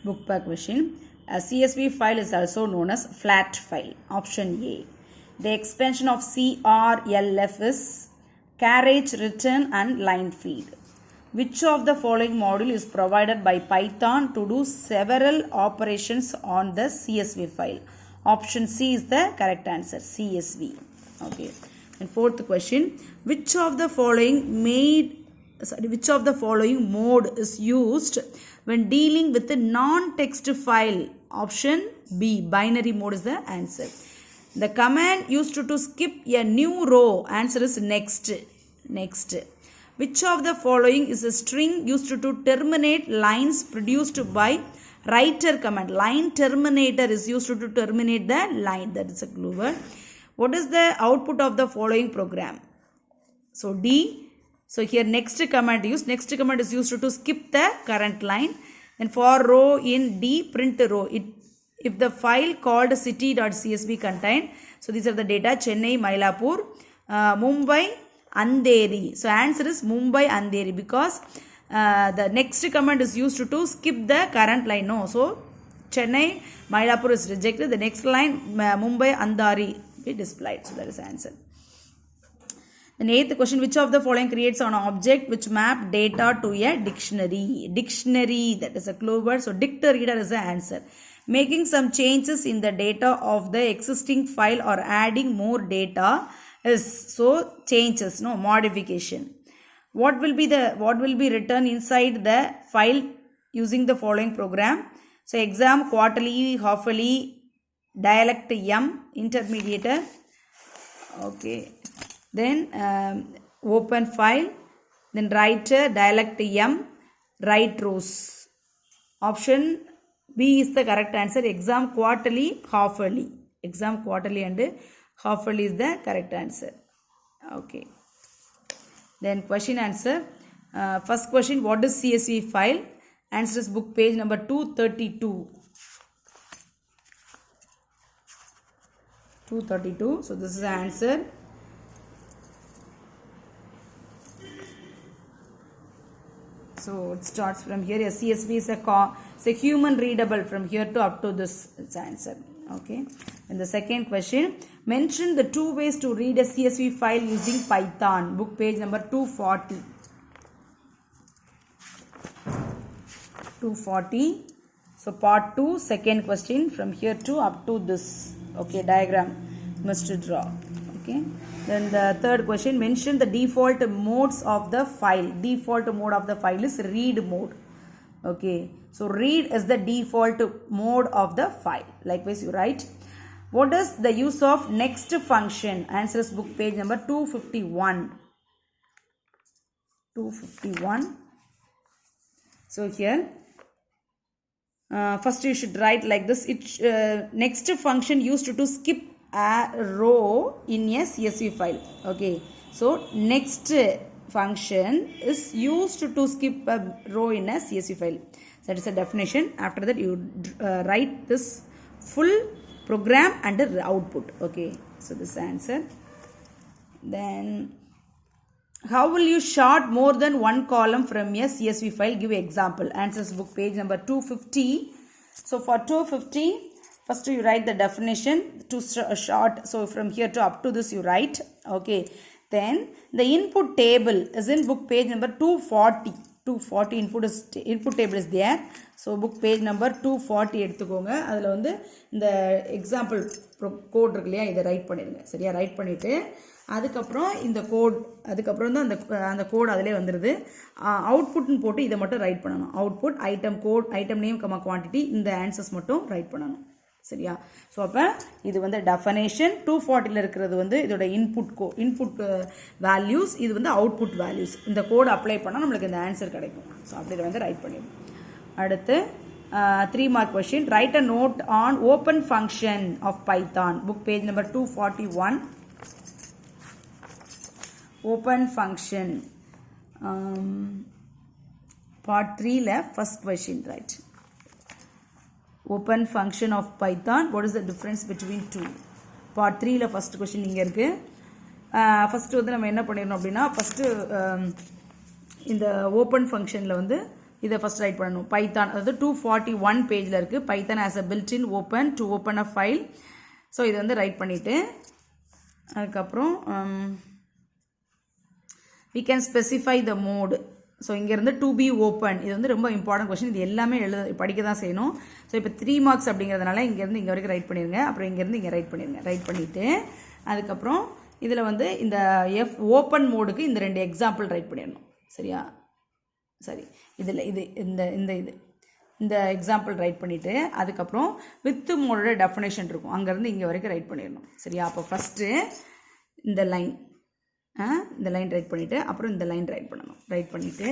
book back question. A CSV file is also known as flat file. Option A. The expansion of CRLF is carriage, return and line feed. Which of the following module is provided by Python to do several operations on the CSV file? Option C is the correct answer. CSV. Okay. And fourth question. Which of the following mode is used when dealing with a non-text file? Option B. Binary mode is the answer. The command used to skip a new row. Answer is next. Next. Which of the following is a string used to terminate lines produced by writer command? Line terminator is used to terminate the line. That is a clue word. What is the output of the following program? So D. So here next command used. Next command is used to skip the current line. And for row in D, print row. If the file called city.csv contain, so these are the data: Chennai, Mylapore, Mumbai, Andheri. So answer is Mumbai, Andheri, because the next command is used to skip the current line. No, so Chennai, Mylapore is rejected. The next line Mumbai, Andheri be displayed. So that is the answer. The eighth question: which of the following creates an object which map data to a dictionary? Dictionary, that is a clue word. So dict reader is the answer. Making some changes in the data of the existing file or adding more data is so changes, no modification. What will be written inside the file using the following program? So exam, quarterly, halfly, dialect M, intermediate. Okay. Then open file, then writer, dialect M, write rows. Option B is the correct answer. Exam, quarterly, halfly. Exam, quarterly and halfly is the correct answer. Okay. Then question answer. First question: what is CSV file? Answer is book page number 232. 232. So this is the answer. So it starts from here. A CSV is a human readable from here to up to this. It's answer. Okay. And the second question: mention the two ways to read a CSV file using Python. Book page number 240. 240. So part 2, second question, from here to up to this. Okay, diagram must draw. Okay. Then the third question: mention the default modes of the file. Default mode of the file is read mode. Okay. So read is the default mode of the file. Likewise, you write. What is the use of next function? Answer is book page number 251. 251. So here, first you should write like this. Next function used to skip a row in a CSV file. Okay. So next function is used to skip a row in a CSV file. That is a definition. After that, you write this full program and the output. Okay. So this is the answer. Then how will you sort more than one column from a CSV file? Give example. Answers book page number 250. So for 250, first you write the definition to sort. So from here to up to this you write. Okay. Then the input table is in book page number 240. 240 input table is there. So book page number 240 எடுத்துக்கோங்க. அதில் வந்து இந்த example code இருக்கு இல்லையா, இதை right பண்ணிடுங்க. சரியா? Right பண்ணிவிட்டு அதுக்கப்புறம் இந்த கோட், அதுக்கப்புறம் தான் அந்த கோட் அதிலே வந்துடுது. அவுட்புட்னு போட்டு இதை மட்டும் ரைட் பண்ணணும். Output, item code, item name, quantity, இந்த ஆன்சர்ஸ் மட்டும் ரைட் பண்ணணும். சரியா? ஸோ அப்போ இது வந்து டெஃபனேஷன். 240 இருக்கிறது வந்து இதோட இன்புட் வேல்யூஸ், இது வந்து அவுட்புட் வேல்யூஸ். இந்த கோட் அப்ளை பண்ணால் நம்மளுக்கு இந்த ஆன்சர் கிடைக்கும். ஸோ அப்படி வந்து ரைட் பண்ணிடுவோம். அடுத்து 3 mark question. Write a note on open function of Python. Book page number 241. Open function. Part 3 first question, right? Open function of Python. What is the difference between two? Part 3 first question இங்க இருக்கு. First வந்து நம்ம என்ன பண்ணிடணும் அப்படின்னா, first இந்த open ஃபங்க்ஷனில் வந்து இதை ஃபஸ்ட் ரைட் பண்ணணும். பைத்தான் அதாவது 241 பேஜில் இருக்குது. Python as a built-in open to open a file. So இதை வந்து ரைட் பண்ணிவிட்டு அதுக்கப்புறம் we can specify the mode. So இங்கேருந்து to be open, இது வந்து ரொம்ப இம்பார்ட்டன்ட் கொஸ்டின். இது எல்லாமே படிக்க தான் செய்யணும். ஸோ இப்போ 3 மார்க்ஸ் அப்படிங்கிறதுனால இங்கேருந்து இங்கே வரைக்கும் ரைட் பண்ணிடுங்க. அப்புறம் இங்கேருந்து இங்கே ரைட் பண்ணிடுங்க. ரைட் பண்ணிவிட்டு அதுக்கப்புறம் இதில் வந்து இந்த ஓப்பன் மோடுக்கு இந்த 2 எக்ஸாம்பிள் ரைட் பண்ணிடணும். சரியா? சரி, இதில் இந்த எக்ஸாம்பிள் ரைட் பண்ணிவிட்டு அதுக்கப்புறம் வித் மோடோட டெஃபினேஷன் இருக்கும், அங்கேருந்து இங்கே வரைக்கும் ரைட் பண்ணிடணும். சரியா? அப்போ ஃபஸ்ட்டு இந்த லைன் ரைட் பண்ணிவிட்டு அப்புறம் இந்த லைன் ரைட் பண்ணணும். ரைட் பண்ணிவிட்டு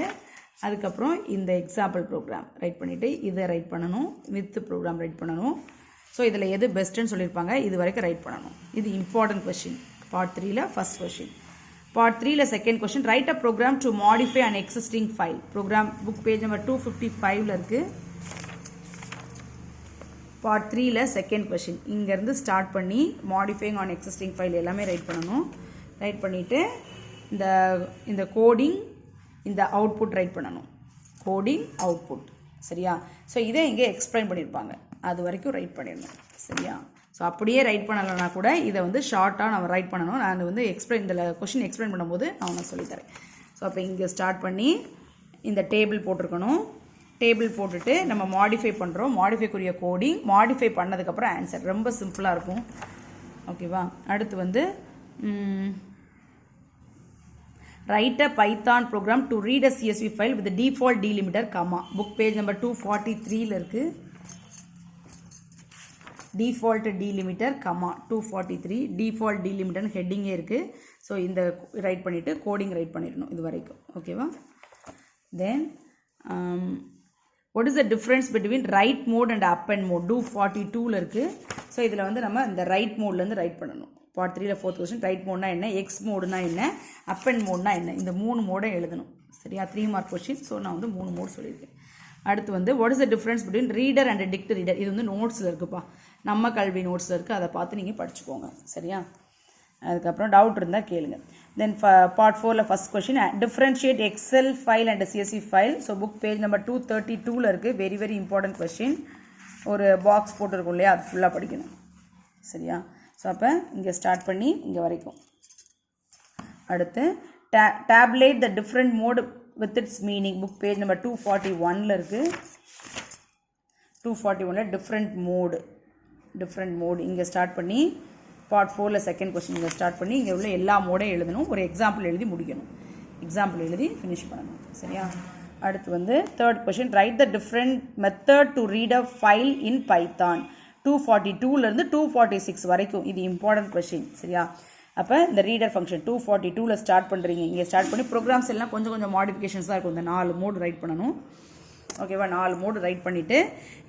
அதுக்கப்புறம் இந்த எக்ஸாம்பிள் ப்ரோக்ராம் ரைட் பண்ணிவிட்டு இதை ரைட் பண்ணணும். வித் ப்ரோக்ராம் ரைட் பண்ணணும். ஸோ இதில் எது பெஸ்ட்டுன்னு சொல்லியிருப்பாங்க இது வரைக்கும் ரைட் பண்ணணும். இது இம்பார்ட்டன்ட் கொஸ்டின். பார்ட் 3ல ஃபஸ்ட் கொஸ்டின். பார்ட் 3ல second question. Write a program to modify an existing file. Program book page number 255ல் இருக்குது. பார்ட் 3ல செகண்ட் கொஸ்டின். இங்கேருந்து ஸ்டார்ட் பண்ணி மாடிஃபைங் ஆன் எக்ஸிஸ்டிங் ஃபைல் எல்லாமே ரைட் பண்ணணும். ரைட் பண்ணிவிட்டு இந்த கோடிங் இந்த அவுட்புட் ரைட் பண்ணணும். Coding output. சரியா? ஸோ இதை இங்கே எக்ஸ்பிளைன் பண்ணியிருப்பாங்க, அது வரைக்கும் ரைட் பண்ணிடணும். சரியா? ஸோ அப்படியே ரைட் பண்ணலைன்னா கூட இதை வந்து ஷார்ட்டாக நம்ம ரைட் பண்ணணும். நான் வந்து இந்த கொஷின் எக்ஸ்பிளைன் பண்ணும்போது நான் உனக்கு சொல்லித்தரேன். ஸோ அப்போ இங்கே ஸ்டார்ட் பண்ணி இந்த டேபிள் போட்டிருக்கணும். டேபிள் போட்டுட்டு நம்ம மாடிஃபை பண்ணுறோம். மாடிஃபைக்குரிய கோடிங், மாடிஃபை பண்ணதுக்கப்புறம் ஆன்சர். ரொம்ப சிம்பிளாக இருக்கும். ஓகேவா? அடுத்து வந்து write a Python program to read a CSV file with the default delimiter, comma. Book page number 243ல இருக்கு. default delimiter, comma 243. default delimiter ஹெட்டிங்கே இருக்கு. ஸோ இந்த ரைட் பண்ணிவிட்டு கோடிங் ரைட் பண்ணிடணும் இது வரைக்கும். ஓகேவா? தென் what is the difference between write mode and append mode? do 42ல இருக்கு. So இதில் வந்து நம்ம இந்த ரைட் மோட்லேருந்து ரைட் பண்ணணும். பார்ட் 3ல ஃபோர்த் கொஸ்டின். ரைட் மோட்னா என்ன, எக்ஸ் மோடுனா என்ன, அப்பெண்ட் மோட்னா என்ன, இந்த 3 மோடை எழுதணும். சரியா? 3 மார்க் கொஸ்டின். ஸோ நான் வந்து 3 மோட் சொல்லியிருக்கேன். அடுத்து வந்து what is the difference between reader and dict reader? இது வந்து நோட்ஸில் இருக்குப்பா, நம்ம கல்வி நோட்ஸில் இருக்குது, அதை பார்த்து நீங்கள் படிச்சுக்கோங்க. சரியா? அதுக்கப்புறம் டவுட் இருந்தால் கேளுங்க. தென் பார்ட் 4ல first question. Differentiate excel file and CSV file. So book page number 232ல் இருக்குது. Very very important question. ஒரு பாக்ஸ் போட்டுருக்கும் இல்லையா, அது ஃபுல்லாக படிக்கணும். சரியா? ஸோ அப்போ இங்கே ஸ்டார்ட் பண்ணி இங்கே வரைக்கும். அடுத்து tabulate the different mode with its meaning. Book page number 241ல் இருக்குது. 241ல் டிஃப்ரெண்ட் மோடு இங்கே ஸ்டார்ட் பண்ணி பார்ட் 4ல செகண்ட் கொஸ்டின் இங்கே ஸ்டார்ட் பண்ணி இங்கே உள்ள எல்லா மோடையும் எழுதணும். ஒரு எக்ஸாம்பிள் எழுதி முடிக்கணும். எக்ஸாம்பிள் எழுதி ஃபினிஷ் பண்ணணும். சரியா? அடுத்து வந்து third question. Write the different method to read a file in Python. 242லேருந்து 246 வரைக்கும். இது இம்பார்ட்டன்ட் கொஸ்டின். சரியா? அப்போ இந்த ரீடர் ஃபங்க்ஷன் 242ல் ஸ்டார்ட் பண்ணுறீங்க. இங்கே ஸ்டார்ட் பண்ணி ப்ரோக்ராம்ஸ் எல்லாம் கொஞ்சம் மாடிஃபிகேஷன்ஸ் தான் இருக்கும். இந்த 4 மோடு ரைட் பண்ணணும். ஓகேவா? 4 மோடு ரைட் பண்ணிவிட்டு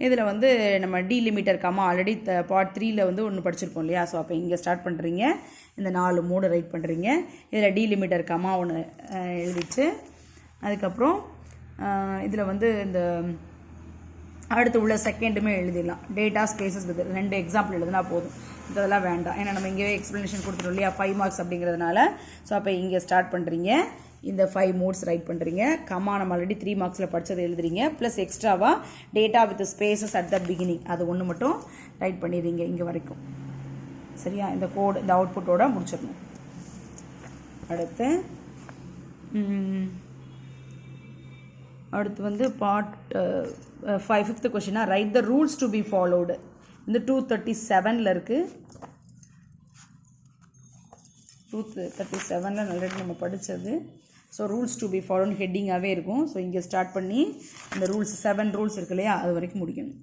இதில் வந்து நம்ம டீலிமிட்டர் கம்மா ஆல்ரெடி பார்ட் 3ல வந்து ஒன்று படிச்சிருப்போம் இல்லையா? ஸோ அப்போ இங்கே ஸ்டார்ட் பண்ணுறீங்க. இந்த 4 மோடு ரைட் பண்ணுறீங்க. இதில் டீலிமிட்டர் கம்மா ஒன்று எழுதிச்சு. அதுக்கப்புறம் இதில் வந்து இந்த அடுத்து உள்ள செகண்டுமே எழுதிடலாம். டேட்டா ஸ்பேசஸ் வித் 2 எக்ஸாம்பிள் எழுதுனா போதும். இதெல்லாம் வேண்டாம், ஏன்னா நம்ம இங்கேயே எக்ஸ்ப்ளனேஷன் கொடுத்துட்டோம் இல்லையா, 5 மார்க்ஸ் அப்படிங்கிறதுனால. ஸோ அப்போ இங்கே ஸ்டார்ட் பண்ணுறீங்க. இந்த 5 மோட்ஸ் ரைட் பண்ணுறீங்க. கம்மா நம்ம ஆல்ரெடி 3 மார்க்ஸில் படித்தது எழுதுறீங்க. ப்ளஸ் எக்ஸ்ட்ராவாக data with spaces at the beginning, அது ஒன்று மட்டும் ரைட் பண்ணிடுறீங்க இங்கே வரைக்கும். சரியா? இந்த கோடு இந்த அவுட்புட்டோட முடிச்சிடணும். அடுத்து வந்து பார்ட் 5th கொஸ்டினா write the rules to be followed. இந்த 237ல் இருக்குது. 237ல் ஆல்ரெடி நம்ம படித்தது. ஸோ ரூல்ஸ் டு பி ஃபாலோன்னு ஹெட்டிங்காகவே இருக்கும். ஸோ இங்கே ஸ்டார்ட் பண்ணி இந்த ரூல்ஸ் 7 ரூல்ஸ் இருக்கு இல்லையா, அது வரைக்கும் முடிக்கணும்.